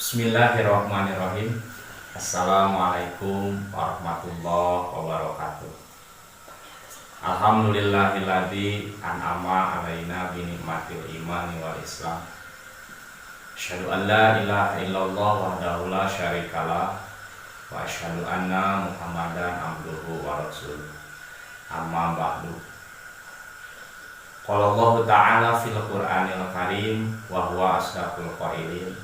Bismillahirrahmanirrahim. Assalamualaikum warahmatullahi wabarakatuh. Alhamdulillahilladzi an'ama alaina bi nikmatil imani wal islam. Asyhadu an la ilaha illallah wahdahu la syarikalah wa asyhadu anna Muhammadan abduhu wa rasuluh. Amma ba'du. Qala Allah Ta'ala fil Qur'anil Karim wa huwa asdaqul qailin.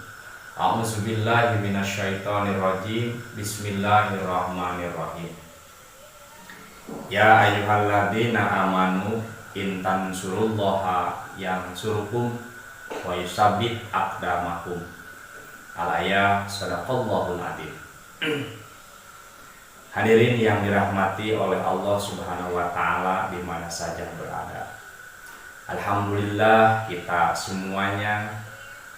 A'udzubillahi minasyaitonir rajim. Bismillahirrahmanirrahim. Ya ayyuhalladzina amanu in tansurullaha yansurkum wa yusabbit aqdamakum. Al-ayah sadaqallahul adzim. Hadirin yang dirahmati oleh Allah Subhanahu wa taala di mana saja berada. Alhamdulillah kita semuanya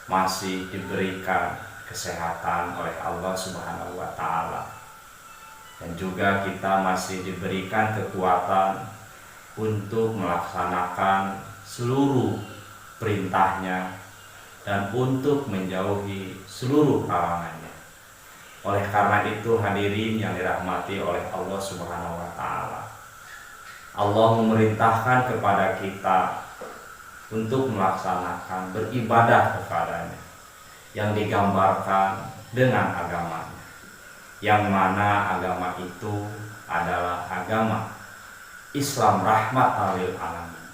masih diberikan kesehatan oleh Allah Subhanahu wa taala. Dan juga kita masih diberikan kekuatan untuk melaksanakan seluruh perintahnya dan untuk menjauhi seluruh larangannya. Oleh karena itu hadirin yang dirahmati oleh Allah Subhanahu wa taala, Allah memerintahkan kepada kita untuk melaksanakan beribadah kepadanya yang digambarkan dengan agamanya, yang mana agama itu adalah agama Islam rahmatan lil alamin.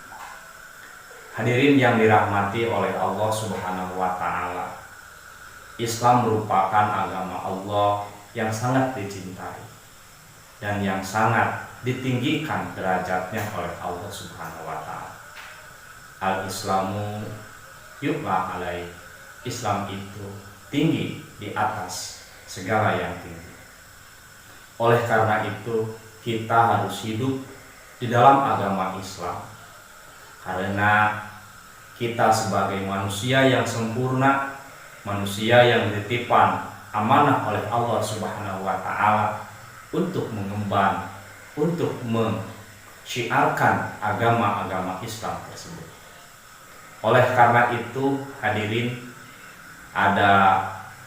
Hadirin yang dirahmati oleh Allah Subhanahu wa taala, Islam merupakan agama Allah yang sangat dicintai dan yang sangat ditinggikan derajatnya oleh Allah Subhanahu wa taala. Al-Islamu yu'la alaih. Islam itu tinggi di atas segala yang tinggi. Oleh karena itu kita harus hidup di dalam agama Islam, karena kita sebagai manusia yang sempurna, manusia yang dititipkan amanah oleh Allah Subhanahu wa taala untuk mengemban, untuk mensyiarkan agama-agama Islam tersebut. Oleh karena itu hadirin, ada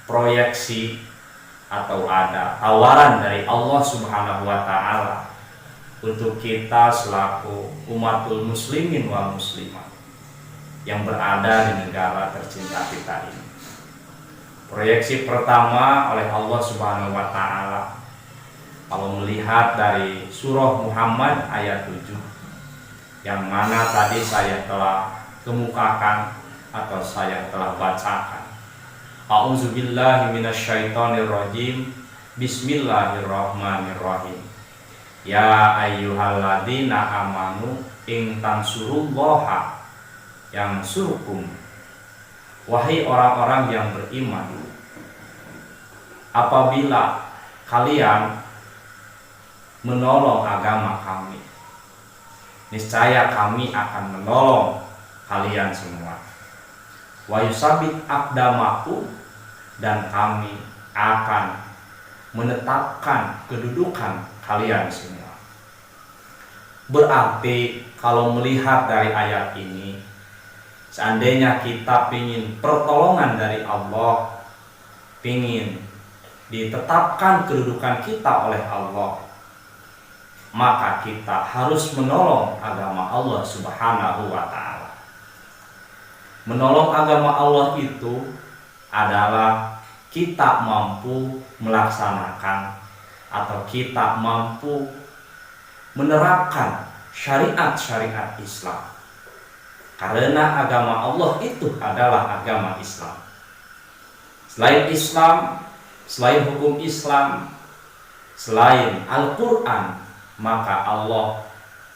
proyeksi atau ada tawaran dari Allah Subhanahu wa taala untuk kita selaku umatul muslimin wal muslimat yang berada di negara tercinta kita ini. Proyeksi pertama oleh Allah Subhanahu wa taala, kalau melihat dari surah Muhammad ayat 7 yang mana tadi saya telah kemukakan atau saya telah bacakan. A'udzubillahi minasyaitonirrajim. Bismillahirrahmanirrahim. Ya ayyuhalladzina amanu in tansurullaha yansurkum. Wahai orang-orang yang beriman, apabila kalian menolong agama kami, niscaya kami akan menolong kalian semua. Wa yusabbit aqdamakum, dan kami akan menetapkan kedudukan kalian semua. Berarti kalau melihat dari ayat ini, seandainya kita ingin pertolongan dari Allah, ingin ditetapkan kedudukan kita oleh Allah, maka kita harus menolong agama Allah Subhanahu wa taala. Menolong agama Allah itu adalah kita mampu melaksanakan atau kita mampu menerapkan syariat-syariat Islam. Karena agama Allah itu adalah agama Islam. Selain Islam, selain hukum Islam, selain Al-Quran, maka Allah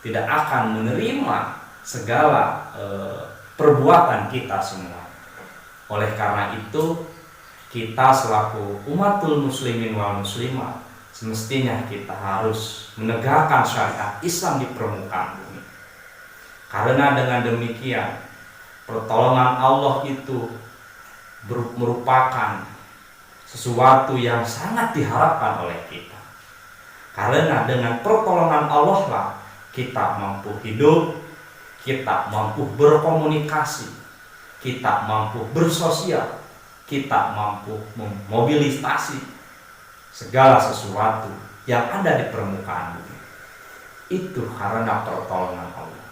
tidak akan menerima segala perbuatan kita semua. Oleh karena itu, kita selaku umatul muslimin wal muslimat semestinya kita harus menegakkan syariat Islam di permukaan bumi. Karena dengan demikian, pertolongan Allah itu merupakan sesuatu yang sangat diharapkan oleh kita. Karena dengan pertolongan Allah lah kita mampu hidup, kita mampu berkomunikasi, kita mampu bersosial, kita mampu memobilisasi segala sesuatu yang ada di permukaan bumi. Itu karena pertolongan Allah.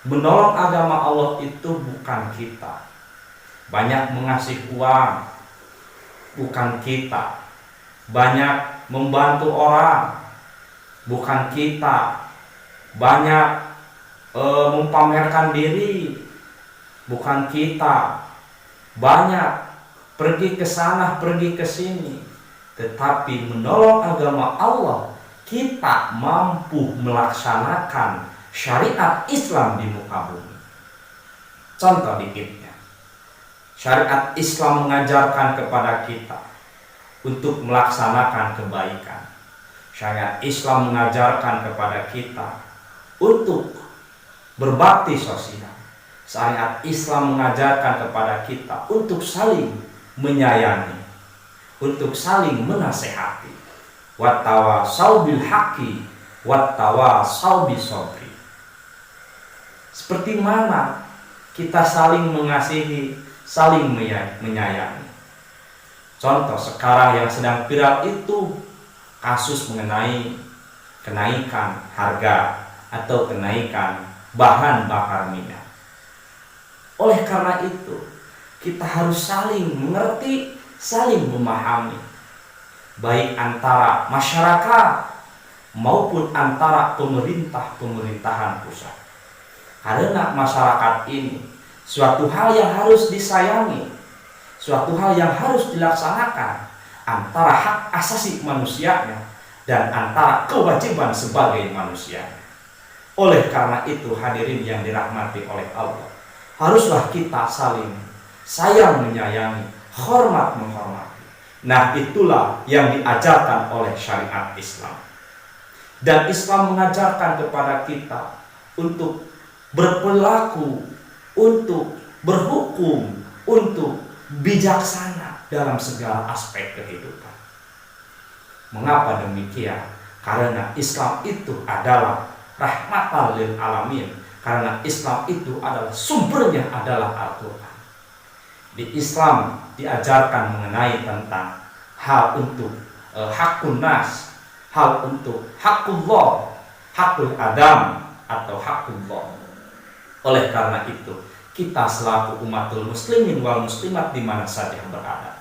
Menolong agama Allah itu bukan kita banyak mengasih uang, bukan kita banyak membantu orang, bukan kita banyak mempamerkan diri, bukan kita banyak pergi ke sana, pergi ke sini, tetapi menolong agama Allah, kita mampu melaksanakan syariat Islam di muka bumi. Contoh dikitnya, syariat Islam mengajarkan kepada kita untuk melaksanakan kebaikan. Syariat Islam mengajarkan kepada kita untuk berbakti sosial. Syariat Islam mengajarkan kepada kita untuk saling menyayangi, untuk saling menasehati. Wattawasau bil haqqi wattawasau bis sabri. Seperti mana kita saling mengasihi, saling menyayangi. Contoh sekarang yang sedang viral itu kasus mengenai kenaikan harga atau kenaikan bahan bakar minyak. Oleh karena itu, kita harus saling mengerti, saling memahami, baik antara masyarakat maupun antara pemerintahan pusat. Karena masyarakat ini suatu hal yang harus disayangi, suatu hal yang harus dilaksanakan antara hak asasi manusianya dan antara kewajiban sebagai manusia. Oleh karena itu, hadirin yang dirahmati oleh Allah, haruslah kita saling sayang menyayangi, hormat menghormati. Nah, itulah yang diajarkan oleh syariat Islam. Dan Islam mengajarkan kepada kita untuk berperilaku, untuk berhukum, untuk bijaksana dalam segala aspek kehidupan. Mengapa demikian? Karena Islam itu adalah rahmatan lil alamin. Karena Islam itu adalah sumbernya adalah Al-Quran. Di Islam diajarkan mengenai tentang hal untuk hakun nas, hal untuk hakullah, hakul adam atau hakullah. Oleh karena itu, kita selaku umatul muslimin wal muslimat di mana saja berada,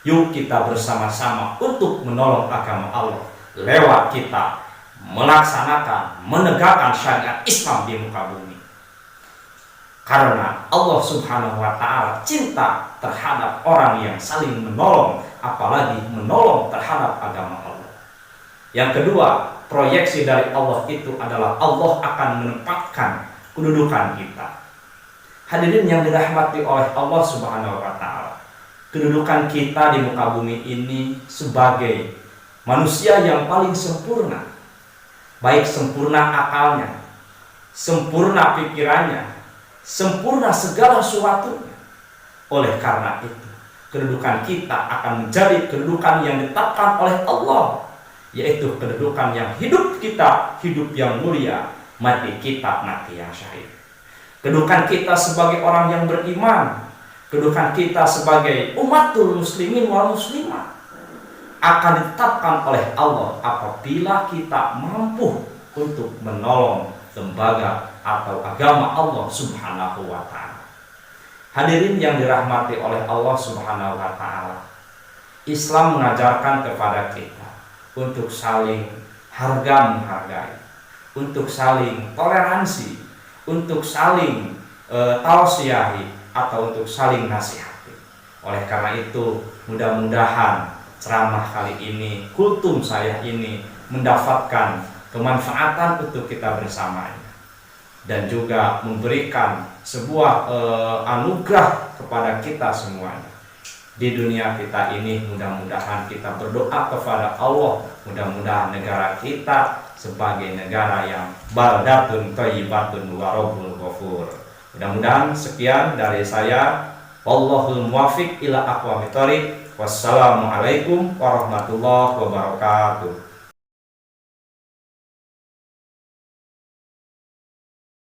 yuk kita bersama-sama untuk menolong agama Allah lewat kita melaksanakan, menegakkan syariat Islam di muka bumi. Karena Allah Subhanahu wa ta'ala cinta terhadap orang yang saling menolong, apalagi menolong terhadap agama Allah. Yang kedua, proyeksi dari Allah itu adalah Allah akan menempatkan kedudukan kita. Hadirin yang dirahmati oleh Allah Subhanahu wa ta'ala, kedudukan kita di muka bumi ini sebagai manusia yang paling sempurna, baik sempurna akalnya, sempurna pikirannya, sempurna segala sesuatunya. Oleh karena itu, kedudukan kita akan menjadi kedudukan yang ditetapkan oleh Allah, yaitu kedudukan yang hidup kita, hidup yang mulia, mati kita, mati yang syahid. Kedudukan kita sebagai orang yang beriman, kedudukan kita sebagai umatul muslimin wal muslimat akan ditetapkan oleh Allah apabila kita mampu untuk menolong lembaga atau agama Allah Subhanahu wa ta'ala. Hadirin yang dirahmati oleh Allah Subhanahu wa ta'ala, Islam mengajarkan kepada kita untuk saling harga menghargai, untuk saling toleransi, untuk saling tausiahi atau untuk saling nasihati. Oleh karena itu, mudah-mudahan ceramah kali ini, kultum saya ini mendapatkan kemanfaatan untuk kita bersamanya dan juga memberikan sebuah anugerah kepada kita semuanya. Di dunia kita ini mudah-mudahan kita berdoa kepada Allah, mudah-mudahan negara kita sebagai negara yang baldatun thayyibatun wa rabbul ghafur. Mudah-mudahan sekian dari saya. Wallahul muwaffiq ila aqwamit thoriq. Wassalamualaikum warahmatullahi wabarakatuh.